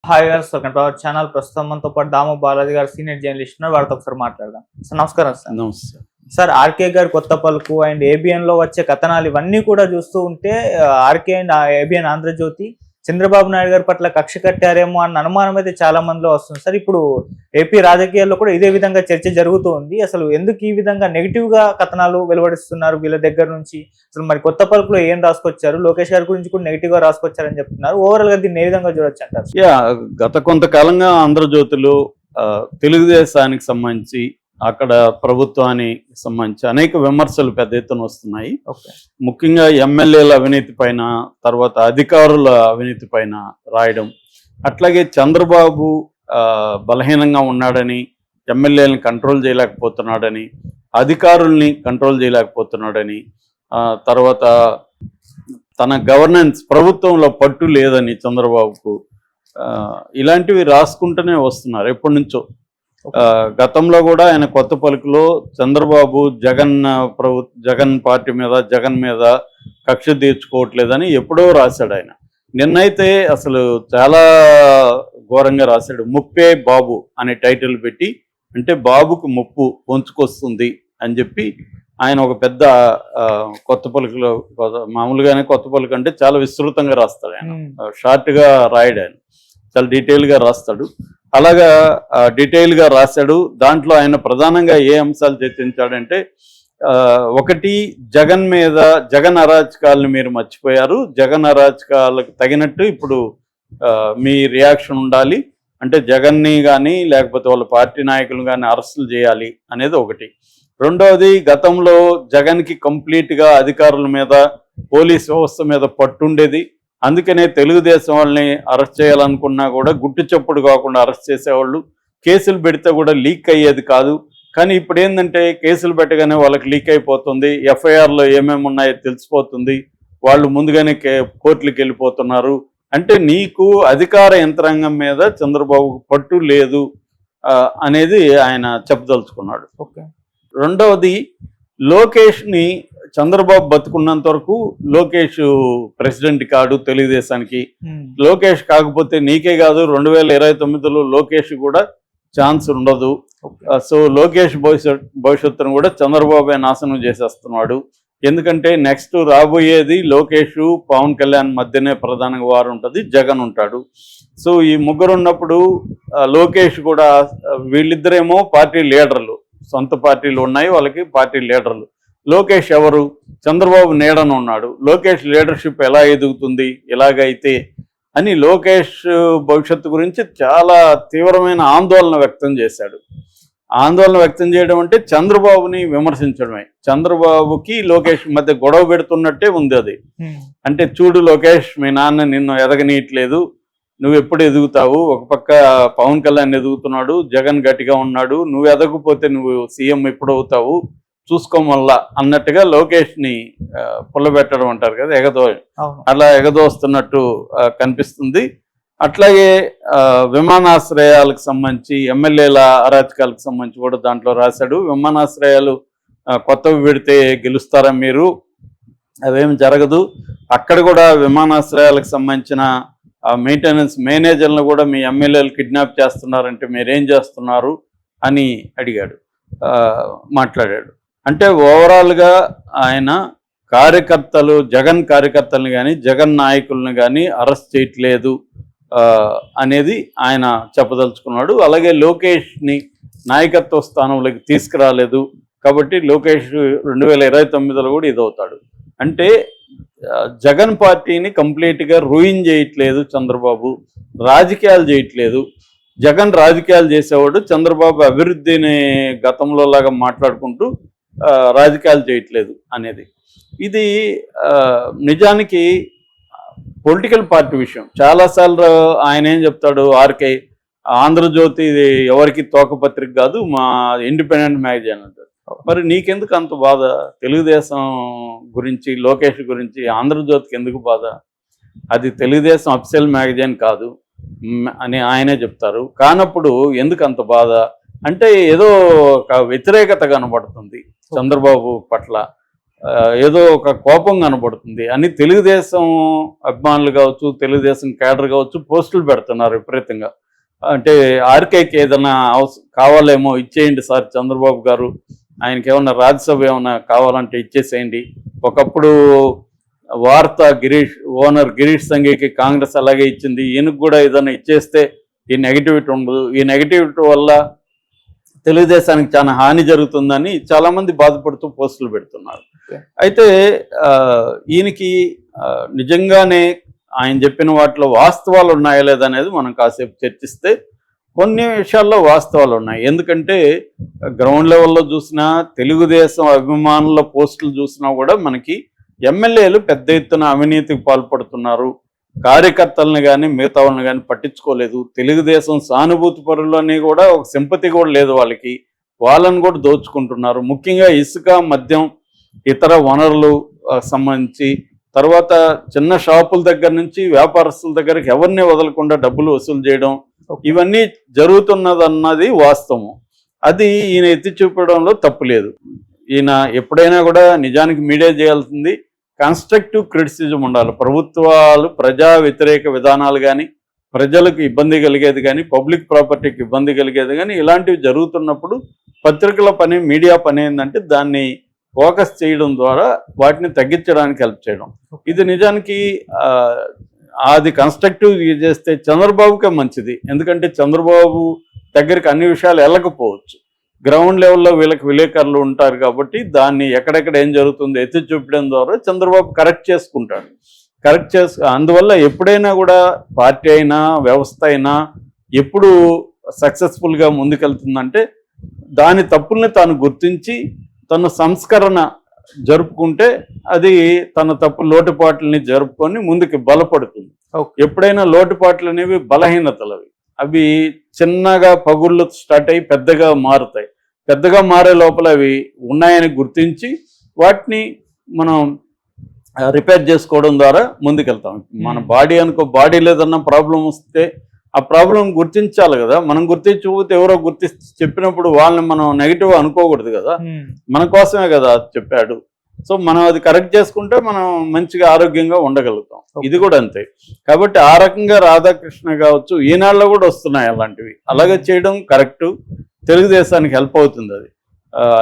Hi గారు, welcome to our channel. ప్రస్తుతం మనతో పాటు దాము బాలాజీ గారు సీనియర్ జర్నలిస్ట్ ఉన్నారు. వారితో ఒకసారి మాట్లాడదాం. సార్ నమస్కారం. సార్ నమస్తే సార్, ఆర్కే గారు కొత్త పలుకు అండ్ ఏబిఎన్ లో వచ్చే కథనాలు ఇవన్నీ కూడా చూస్తూ ఉంటే RK and ABN Andhra Jyothi Chandrababu Naidu గారి పట్ల కక్ష కట్టారేమో అన్న అనుమానం అయితే చాలా మందిలో వస్తుంది. సార్, ఇప్పుడు ఏపీ రాజకీయాల్లో కూడా ఇదే విధంగా చర్చ జరుగుతూ ఉంది. అసలు ఎందుకు ఈ విధంగా నెగిటివ్ గా కథనాలు వెలువడిస్తున్నారు వీళ్ళ దగ్గర నుంచి? అసలు మరి కొత్త పలుకులో ఏం రాసుకొచ్చారు? లోకేష్ గారి గురించి కూడా నెగిటివ్ గా రాసుకొచ్చారని చెప్తున్నారు. ఓవరాల్ గా దీన్ని ఏ విధంగా చూడొచ్చు అంటారు? గత కొంతకాలంగా ఆంధ్రజ్యోతిలో తెలుగుదేశానికి సంబంధించి అక్కడ ప్రభుత్వానికి సంబంధించి అనేక విమర్శలు పెద్ద ఎత్తున వస్తున్నాయి. ముఖ్యంగా ఎమ్మెల్యేల అవినీతి పైన, తర్వాత అధికారుల అవినీతి పైన రాయడం, అట్లాగే చంద్రబాబు బలహీనంగా ఉన్నాడని, ఎమ్మెల్యేలను కంట్రోల్ చేయలేకపోతున్నాడని, అధికారుల్ని కంట్రోల్ చేయలేకపోతున్నాడని, తర్వాత తన గవర్నెన్స్ ప్రభుత్వంలో పట్టు లేదని చంద్రబాబుకు, ఇలాంటివి రాసుకుంటూనే వస్తున్నారు ఎప్పటి నుంచో. గతంలో కూడా ఆయన కొత్త పలుకులో చంద్రబాబు జగన్ పార్టీ మీద, జగన్ మీద కక్ష తీర్చుకోవట్లేదని ఎప్పుడో రాశాడు ఆయన. నిన్నైతే అసలు చాలా ఘోరంగా రాశాడు. ముప్పే బాబు అనే టైటిల్ పెట్టి, అంటే బాబుకు ముప్పు పొంచుకొస్తుంది అని చెప్పి ఆయన ఒక పెద్ద కొత్త పలుకులో, మామూలుగానే కొత్త పలుకు అంటే చాలా విస్తృతంగా రాస్తాడు ఆయన, షార్ట్గా రాయడు ఆయన, చాలా డీటెయిల్గా రాస్తాడు. అలాగా డీటెయిల్గా రాశాడు. దాంట్లో ఆయన ప్రధానంగా ఏ అంశాలు చర్చించాడంటే, ఒకటి, జగన్ అరాచకాలను మీరు మర్చిపోయారు, జగన్ అరాచకాలకు తగినట్టు ఇప్పుడు మీ రియాక్షన్ ఉండాలి, అంటే జగన్ని కానీ లేకపోతే వాళ్ళ పార్టీ నాయకులు కానీ అరెస్టులు చేయాలి అనేది ఒకటి. రెండవది, గతంలో జగన్కి కంప్లీట్గా అధికారుల మీద, పోలీస్ వ్యవస్థ మీద పట్టుండేది. అందుకనే తెలుగుదేశం వాళ్ళని అరెస్ట్ చేయాలనుకున్నా కూడా గుట్టు చప్పుడు కాకుండా అరెస్ట్ చేసేవాళ్ళు, కేసులు పెడితే కూడా లీక్ అయ్యేది కాదు. కానీ ఇప్పుడు ఏంటంటే కేసులు పెట్టగానే వాళ్ళకి లీక్ అయిపోతుంది, ఎఫ్ఐఆర్లో ఏమేమి ఉన్నాయో తెలిసిపోతుంది, వాళ్ళు ముందుగానే కోర్టులకు వెళ్ళిపోతున్నారు. అంటే నీకు అధికార యంత్రాంగం మీద చంద్రబాబుకు పట్టు లేదు అనేది ఆయన చెప్పదలుచుకున్నాడు. రెండవది, లోకేష్ని చంద్రబాబు బతుకున్నంత వరకు లోకేష్ ప్రెసిడెంట్ కాడు తెలుగుదేశానికి. లోకేష్ కాకపోతే నీకే కాదు, 2029లో లోకేష్ కూడా ఛాన్స్ ఉండదు. సో లోకేష్ భవిష్యత్తును కూడా చంద్రబాబే నాశనం చేసేస్తున్నాడు. ఎందుకంటే నెక్స్ట్ రాబోయేది లోకేష్, పవన్ కళ్యాణ్ మధ్యనే ప్రధానంగా వారు ఉంటుంది, జగన్ ఉంటాడు. సో ఈ ముగ్గురు ఉన్నప్పుడు లోకేష్ కూడా, వీళ్ళిద్దరేమో పార్టీ లీడర్లు, సొంత పార్టీలు ఉన్నాయి వాళ్ళకి, పార్టీ లీడర్లు. లోకేష్ ఎవరు? చంద్రబాబు నీడన ఉన్నాడు. లోకేష్ లీడర్షిప్ ఎలా ఎదుగుతుంది ఇలాగైతే అని లోకేష్ భవిష్యత్తు గురించి చాలా తీవ్రమైన ఆందోళన వ్యక్తం చేశాడు. ఆందోళన వ్యక్తం చేయడం అంటే చంద్రబాబుని విమర్శించడమే. చంద్రబాబుకి లోకేష్ మధ్య గొడవ పెడుతున్నట్టే ఉంది అది. అంటే చూడు లోకేష్, మీ నాన్న నిన్ను ఎదగనీయట్లేదు, నువ్వు ఎప్పుడు ఎదుగుతావు? ఒక పక్క పవన్ కళ్యాణ్ ఎదుగుతున్నాడు, జగన్ గట్టిగా ఉన్నాడు, నువ్వు ఎదగకపోతే నువ్వు సీఎం ఎప్పుడు అవుతావు, చూసుకోమల్లా అన్నట్టుగా లోకేష్ని పుల్లబెట్టడం అంటారు కదా, అలా ఎగదోస్తున్నట్టు కనిపిస్తుంది. అట్లాగే విమానాశ్రయాలకు సంబంధించి, ఎమ్మెల్యేల అరాచకాలకు సంబంధించి కూడా దాంట్లో రాశాడు. విమానాశ్రయాలు కొత్తవి పెడితే గెలుస్తారా మీరు? అవేమి జరగదు. అక్కడ కూడా విమానాశ్రయాలకు సంబంధించిన మెయింటెనెన్స్ మేనేజర్లను కూడా మీ ఎమ్మెల్యేలు కిడ్నాప్ చేస్తున్నారంటే మీరేం చేస్తున్నారు అని అడిగాడు, మాట్లాడాడు. అంటే ఓవరాల్గా ఆయన జగన్ కార్యకర్తలను కానీ, జగన్ నాయకులను కానీ అరెస్ట్ చేయట్లేదు అనేది ఆయన చెప్పదలుచుకున్నాడు. అలాగే లోకేష్ని నాయకత్వ స్థానంలోకి తీసుకురాలేదు కాబట్టి లోకేష్ 2029లో కూడా ఇదవుతాడు. అంటే జగన్ పార్టీని కంప్లీట్గా రూయిన్ చేయట్లేదు చంద్రబాబు, రాజకీయాలు చేయట్లేదు. జగన్ రాజకీయాలు చేసేవాడు, చంద్రబాబు అభివృద్ధిని గతంలో లాగా మాట్లాడుకుంటూ రాజకీయాలు చేయట్లేదు అనేది. ఇది నిజానికి పొలిటికల్ పార్టీ విషయం. చాలాసార్లు ఆయన ఏం చెప్తాడు, ఆర్కే ఆంధ్రజ్యోతి ఎవరికి తోకపత్రిక కాదు, మా ఇండిపెండెంట్ మ్యాగజైన్ అంటారు. మరి నీకెందుకు అంత బాధ? తెలుగుదేశం గురించి, లోకేష్ గురించి ఆంధ్రజ్యోతికి ఎందుకు బాధ? అది తెలుగుదేశం అఫీషియల్ మ్యాగజైన్ కాదు అని ఆయనే చెప్తారు. కానప్పుడు ఎందుకు అంత బాధ అంటే ఏదో ఒక వ్యతిరేకత కనబడుతుంది చంద్రబాబు పట్ల. ఏదో ఒక కోపం కనబడుతుంది అని తెలుగుదేశం అభిమానులు కావచ్చు, తెలుగుదేశం క్యాడర్ కావచ్చు పోస్టులు పెడుతున్నారు విపరీతంగా. అంటే ఆర్కేకి ఏదైనా కావాలేమో ఇచ్చేయండి సార్ చంద్రబాబు గారు, ఆయనకి ఏమన్నా రాజ్యసభ ఏమన్నా కావాలంటే ఇచ్చేసేయండి. ఒకప్పుడు ఓనర్ గిరీష్ సంఘీకి కాంగ్రెస్ అలాగే ఇచ్చింది, ఈయనకు కూడా ఏదైనా ఇచ్చేస్తే ఈ నెగిటివిటీ ఉండదు, ఈ నెగిటివిటీ వల్ల తెలుగుదేశానికి చాలా హాని జరుగుతుందని చాలామంది బాధపడుతూ పోస్టులు పెడుతున్నారు. అయితే ఈయనకి నిజంగానే ఆయన చెప్పిన వాటిలో వాస్తవాలు ఉన్నాయా లేదనేది మనం కాసేపు చర్చిస్తే కొన్ని విషయాల్లో వాస్తవాలు ఉన్నాయి. ఎందుకంటే గ్రౌండ్ లెవెల్లో చూసినా, తెలుగుదేశం అభిమానుల పోస్టులు చూసినా కూడా మనకి ఎమ్మెల్యేలు పెద్ద ఎత్తున అవినీతికి పాల్పడుతున్నారు, కార్యకర్తలను కానీ మిగతా వాళ్ళని కానీ పట్టించుకోలేదు, తెలుగుదేశం సానుభూతి పరులని కూడా ఒక సింపతి కూడా లేదు వాళ్ళని కూడా దోచుకుంటున్నారు. ముఖ్యంగా ఇసుక, మద్యం, ఇతర వనరులు సంబంధించి, తర్వాత చిన్న షాపుల దగ్గర నుంచి వ్యాపారస్తుల దగ్గరికి ఎవరిని వదలకుండా డబ్బులు వసూలు చేయడం, ఇవన్నీ జరుగుతున్నదన్నది వాస్తవం. అది ఈయన ఎత్తి చూపడంలో తప్పులేదు. ఈయన ఎప్పుడైనా కూడా నిజానికి మీడియా చేయాల్సింది కన్స్ట్రక్టివ్ క్రిటిసిజం ఉండాలి. ప్రభుత్వాలు ప్రజా వ్యతిరేక విధానాలు కానీ, ప్రజలకు ఇబ్బంది కలిగేది కానీ, పబ్లిక్ ప్రాపర్టీకి ఇబ్బంది కలిగేది కానీ ఇలాంటివి జరుగుతున్నప్పుడు పత్రికల పని, మీడియా పని ఏంటంటే దాన్ని ఫోకస్ చేయడం ద్వారా వాటిని తగ్గించడానికి హెల్ప్ చేయడం. ఇది నిజానికి అది కన్స్ట్రక్టివ్ చేస్తే చంద్రబాబుకే మంచిది. ఎందుకంటే చంద్రబాబు దగ్గరికి అన్ని విషయాలు వెళ్ళకపోవచ్చు, గ్రౌండ్ లెవెల్లో వీళ్ళకి విలేకరులు ఉంటారు కాబట్టి దాన్ని ఎక్కడెక్కడ ఏం జరుగుతుందో ఎత్తి చూపడం ద్వారా చంద్రబాబు కరెక్ట్ చేసుకుంటాడు. అందువల్ల ఎప్పుడైనా కూడా పార్టీ అయినా వ్యవస్థ అయినా ఎప్పుడు సక్సెస్ఫుల్గా ముందుకెళ్తుందంటే దాని తప్పుల్ని తాను గుర్తించి తన సంస్కరణ జరుపుకుంటే అది తన లోటుపాట్లని జరుపుకొని ముందుకు బలపడుతుంది. ఎప్పుడైనా లోటుపాట్లు అనేవి బలహీనతలు, అవి చిన్నగా పగుళ్ళు స్టార్ట్ అయ్యి పెద్దగా మారుతాయి. పెద్దగా మారే లోపల అవి ఉన్నాయని గుర్తించి వాటిని మనం రిపేర్ చేసుకోవడం ద్వారా ముందుకెళ్తాం. మన బాడీ లేదన్న ప్రాబ్లం వస్తే ఆ ప్రాబ్లం గుర్తించాలి కదా. మనం గుర్తించకపోతే ఎవరో గుర్తించి చెప్పినప్పుడు వాళ్ళని మనం నెగిటివ్ అనుకోకూడదు కదా, మన కోసమే కదా చెప్పాడు. సో మనం అది కరెక్ట్ చేసుకుంటే మనం మంచిగా ఆరోగ్యంగా ఉండగలుగుతాం. ఇది కూడా అంతే. కాబట్టి ఆ రకంగా రాధాకృష్ణ కావచ్చు, ఈనాళ్ళలో కూడా వస్తున్నాయి అలాంటివి. అలాగే చేయడం కరెక్టు, తెలుగుదేశానికి హెల్ప్ అవుతుంది.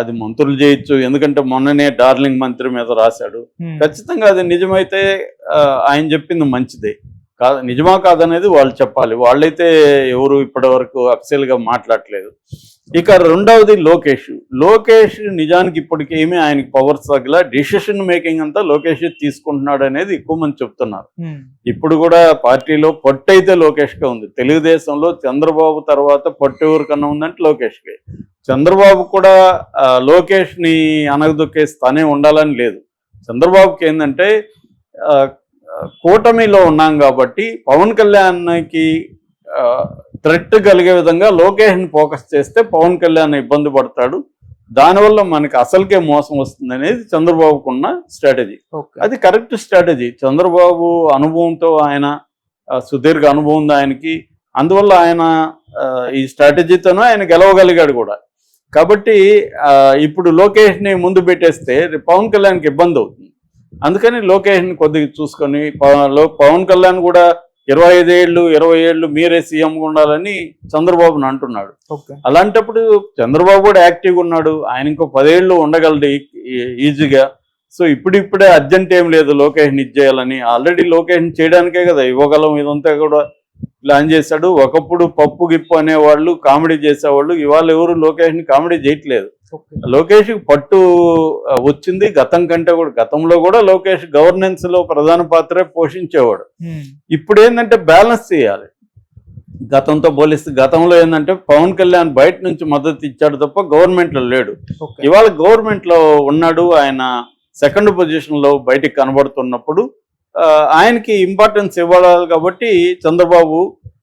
అది మంత్రులు చేయొచ్చు, ఎందుకంటే మొన్ననే డార్లింగ్ మంత్రి మీద రాశాడు. ఖచ్చితంగా అది నిజమైతే ఆయన చెప్పింది మంచిదే, నిజమా కాదనేది వాళ్ళు చెప్పాలి. వాళ్ళైతే ఎవరు ఇప్పటి వరకు అఫీషియల్గా మాట్లాడలేదు. ఇక రెండవది లోకేష్ నిజానికి ఇప్పటికేమీ ఆయనకి పవర్స్ తగ్గల, డిసిషన్ మేకింగ్ అంతా లోకేష్ తీసుకుంటున్నాడు అనేది ఎక్కువ మంది చెప్తున్నారు. ఇప్పుడు కూడా పార్టీలో పట్టు అయితే లోకేష్కే ఉంది. తెలుగుదేశంలో చంద్రబాబు తర్వాత పట్టు ఎవరికన్నా ఉందంటే లోకేష్కే. చంద్రబాబు కూడా లోకేష్ని అనగదొక్కేస్తానే ఉండాలని లేదు. చంద్రబాబుకి ఏంటంటే కూటమిలో ఉన్నాం కాబట్టి పవన్ కళ్యాణ్కి థ్రెట్ కలిగే విధంగా లోకేష్ని ఫోకస్ చేస్తే పవన్ కళ్యాణ్ ఇబ్బంది పడతాడు, దానివల్ల మనకి అసలుకే మోసం వస్తుంది అనేది చంద్రబాబుకున్న స్ట్రాటజీ. అది కరెక్ట్ స్ట్రాటజీ. చంద్రబాబు అనుభవంతో, ఆయన సుదీర్ఘ అనుభవం ఉంది ఆయనకి, అందువల్ల ఆయన ఈ స్ట్రాటజీతోనూ ఆయన గెలవగలిగాడు కూడా. కాబట్టి ఇప్పుడు లోకేష్ని ముందు పెట్టేస్తే పవన్ కళ్యాణ్కి ఇబ్బంది అవుతుంది. అందుకని లోకేష్ని కొద్దిగా చూసుకొని పవన్ కళ్యాణ్ కూడా 25 ఏళ్ళు 20 ఏళ్ళు మీరే సీఎంగా ఉండాలని చంద్రబాబుని అంటున్నాడు. అలాంటప్పుడు చంద్రబాబు కూడా యాక్టివ్గా ఉన్నాడు, ఆయన ఇంకో 10 ఏళ్ళు ఉండగలడు ఈజీగా. సో ఇప్పుడిప్పుడే అర్జెంట్ ఏం లేదు లోకేష్ని ఇచ్చేయాలని. ఆల్రెడీ లోకేష్ని చేయడానికే కదా ఇవ్వగలం, ఇదంతా కూడా ప్లాన్ చేశాడు. ఒకప్పుడు పప్పు గిప్పు అనేవాళ్ళు, కామెడీ చేసేవాళ్ళు, ఇవాళ ఎవరు లోకేష్ని కామెడీ చేయట్లేదు. లోకేష్కి పట్టు వచ్చింది గతం కంటే కూడా. గతంలో కూడా లోకేష్ గవర్నెన్స్ లో ప్రధాన పాత్ర పోషించేవాడు. ఇప్పుడు ఏంటంటే బ్యాలెన్స్ చేయాలి. గతంతో పోలిస్తే గతంలో ఏంటంటే పవన్ కళ్యాణ్ బయట నుంచి మద్దతు ఇచ్చాడు తప్ప గవర్నమెంట్ లో లేడు. ఇవాళ గవర్నమెంట్ లో ఉన్నాడు, ఆయన సెకండ్ పొజిషన్ లో బయటికి కనబడుతున్నప్పుడు ఆయనకి ఇంపార్టెన్స్ ఇవ్వాలి. కాబట్టి చంద్రబాబు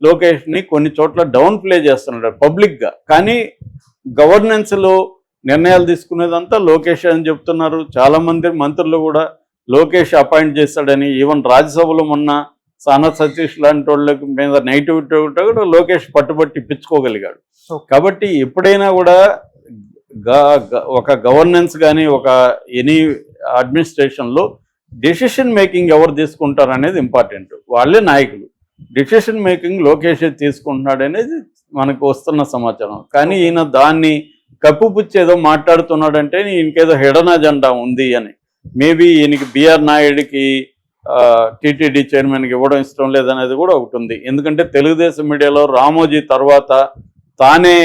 లోకేష్ ని కొన్ని చోట్ల డౌన్ ప్లే చేస్తున్నాడు పబ్లిక్ గా. కానీ గవర్నెన్స్ లో నిర్ణయాలు తీసుకునేదంతా లోకేష్ అని చెప్తున్నారు. చాలా మంది మంత్రులు కూడా లోకేష్ అపాయింట్ చేస్తాడని, ఈవెన్ రాజ్యసభలో మొన్న సానా సతీష్ లాంటి వాళ్ళ మీద నెగిటివిటీ కూడా లోకేష్ పట్టుబట్టి ఇప్పించుకోగలిగాడు. కాబట్టి ఎప్పుడైనా కూడా ఒక గవర్నెన్స్ కానీ ఒక ఎనీ అడ్మినిస్ట్రేషన్లో డెసిషన్ మేకింగ్ ఎవరు తీసుకుంటారు అనేది ఇంపార్టెంట్. వాళ్ళే నాయకులు. డెసిషన్ మేకింగ్ లోకేష్ తీసుకుంటున్నాడు అనేది మనకు వస్తున్న సమాచారం. కానీ ఈయన దాన్ని కప్పుపుచ్చేదో మాట్లాడుతున్నాడంటే ఈయనకేదో హిడెన్ అజెండా ఉంది అని. మేబీ ఈయనకి బిఆర్ నాయుడికి టీటీడీ చైర్మన్కి ఇవ్వడం ఇష్టం లేదనేది కూడా ఒకటి ఉంది. ఎందుకంటే తెలుగుదేశం మీడియాలో రామోజీ తర్వాత తానే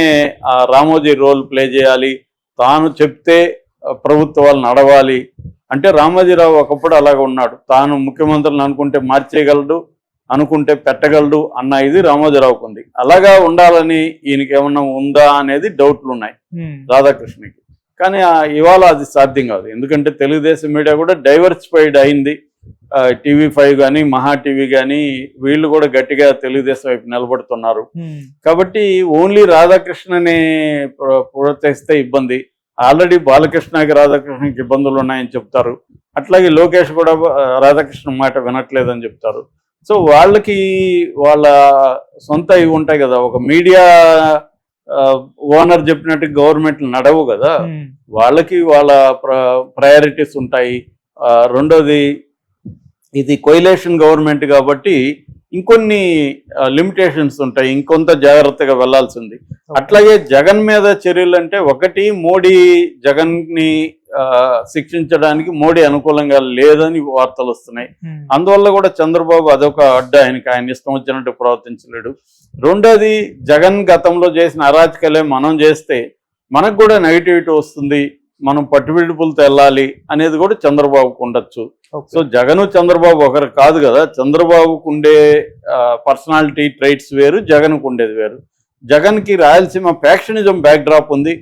రామోజీ రోల్ ప్లే చేయాలి, తాను చెప్తే ప్రభుత్వాలు నడవాలి అంటే రామోజీరావు ఒకప్పుడు అలాగ ఉన్నాడు. తాను ముఖ్యమంత్రులను అనుకుంటే మార్చేయగలడు, అనుకుంటే పెట్టగలడు అన్న ఇది రామోజీరావుకు ఉంది. అలాగా ఉండాలని ఈయనకి ఏమన్నా ఉందా అనేది డౌట్లు ఉన్నాయి రాధాకృష్ణకి. కానీ ఇవాళ అది సాధ్యం కాదు. ఎందుకంటే తెలుగుదేశం మీడియా కూడా డైవర్సిఫైడ్ అయింది. TV5 కానీ మహా టీవీ కానీ వీళ్ళు కూడా గట్టిగా తెలుగుదేశం వైపు నిలబడుతున్నారు. కాబట్టి ఓన్లీ రాధాకృష్ణని ప్రోత్సహిస్తే ఇబ్బంది. ఆల్రెడీ బాలకృష్ణకి రాధాకృష్ణకి ఇబ్బందులు ఉన్నాయని చెప్తారు. అట్లాగే లోకేష్ కూడా రాధాకృష్ణ మాట వినట్లేదని చెప్తారు. సో వాళ్ళకి వాళ్ళ సొంత ఇవి ఉంటాయి కదా. ఒక మీడియా ఓనర్ చెప్పినట్టు గవర్నమెంట్లు నడవు కదా. వాళ్ళకి వాళ్ళ ప్రయారిటీస్ ఉంటాయి. రెండోది ఇది కొయిలేషన్ గవర్నమెంట్ కాబట్టి ఇంకొన్ని లిమిటేషన్స్ ఉంటాయి, ఇంకొంత జాగ్రత్తగా వెళ్లాల్సింది. అట్లాగే జగన్ మీద చర్యలు అంటే ఒకటి, మోడీ జగన్ని శిక్షించడానికి మోడీ అనుకూలంగా లేదని వార్తలు వస్తున్నాయి. అందువల్ల కూడా చంద్రబాబు అదొక అడ్డు, ఆయన ఇష్టం వచ్చినట్టు ప్రవర్తించలేడు. రెండోది జగన్ గతంలో చేసిన అరాచకాలే మనం చేస్తే మనకు కూడా నెగిటివిటీ వస్తుంది, మనం పట్టుబిడుపులతో వెళ్ళాలి అనేది కూడా చంద్రబాబుకు ఉండొచ్చు. సో జగన్ చంద్రబాబు ఒకరు కాదు కదా. చంద్రబాబుకు ఉండే పర్సనాలిటీ ట్రైట్స్ వేరు, జగన్కు ఉండేది వేరు. జగన్కి రాయలసీమ ఫ్యాక్షనిజం బ్యాక్ డ్రాప్ ఉంది.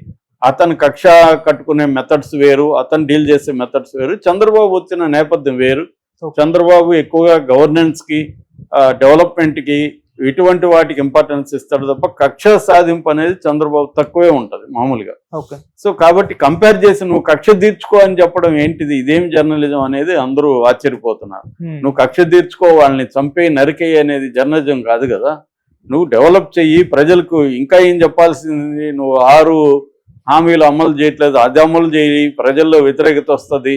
అతను కక్ష కట్టుకునే మెథడ్స్ వేరు, అతను డీల్ చేసే మెథడ్స్ వేరు. చంద్రబాబు వచ్చిన నేపథ్యం వేరు. చంద్రబాబు ఎక్కువగా గవర్నెన్స్కి, డెవలప్మెంట్కి, ఇటువంటి వాటికి ఇంపార్టెన్స్ ఇస్తాడు తప్ప కక్ష సాధింపు అనేది చంద్రబాబు తక్కువే ఉంటుంది మామూలుగా. సో కాబట్టి కంపేర్ చేసి నువ్వు కక్ష తీర్చుకో అని చెప్పడం ఏంటిది, ఇదేం జర్నలిజం అనేది అందరూ ఆశ్చర్యపోతున్నారు. నువ్వు కక్ష తీర్చుకో, వాళ్ళని చంపే నరికేయి అనేది జర్నలిజం కాదు కదా. నువ్వు డెవలప్ చెయ్యి, ప్రజలకు ఇంకా ఏం చెప్పాల్సింది. నువ్వు 6 హామీలు అమలు చేయట్లేదు, అది అమలు చేయి, ప్రజల్లో వ్యతిరేకత వస్తుంది.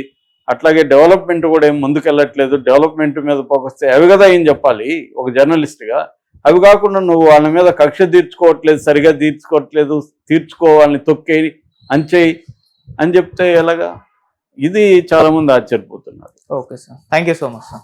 అట్లాగే డెవలప్మెంట్ కూడా ఏం ముందుకెళ్ళట్లేదు, డెవలప్మెంట్ మీద ఫోకస్ అవి కదా ఏం చెప్పాలి ఒక జర్నలిస్ట్గా. అవి కాకుండా నువ్వు వాళ్ళ మీద కక్ష తీర్చుకోవట్లేదు, సరిగా తీర్చుకోవట్లేదు, తీర్చుకోవాలని తొక్కేయి, అంచేయి అని చెప్తే ఎలాగా? ఇది చాలా మంది ఆశ్చర్యపోతున్నారు. Okay sir, thank you so much sir.